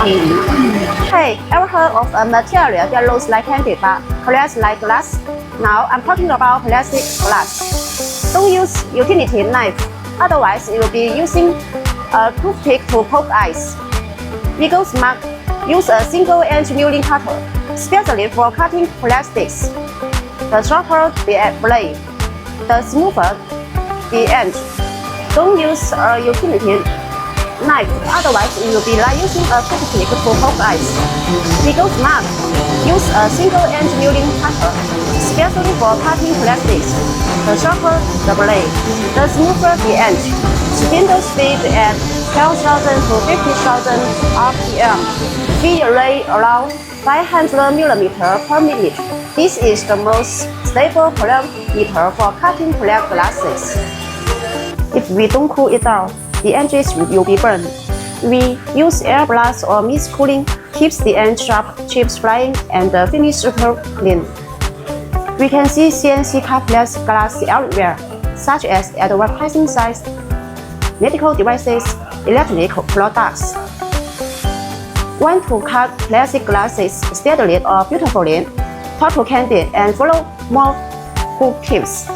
Hey, ever heard of a material that looks like candy but colors like glass? Now I'm talking about plastic glass. Don't use utility knife, otherwise you will be using a toothpick to poke eyes. Be go smart. Use a single-edge milling cutter, especially for cutting plastics. The sharper the blade, the smoother the edge. Don't use a utility knife, otherwise it will be like using a toothpick to poke eyes. Be go smart. Use a single-edge milling cutter, especially for cutting plastics. The sharper the blade, the smoother the edge. Spindle speed at 12,000 to 50,000 RPM. Feed rate around 500 mm per minute. This is the most stable parameter for cutting black glasses. If we don't cool it down, the edges will be burned. We use air blast or mist cooling, keeps the end sharp chips flying and the finish super clean. We can see CNC cut plastic glass everywhere, such as advertising signs, medical devices, electronic products. Want to cut plastic glasses steadily or beautifully? Talk to Candy and follow more cool tips.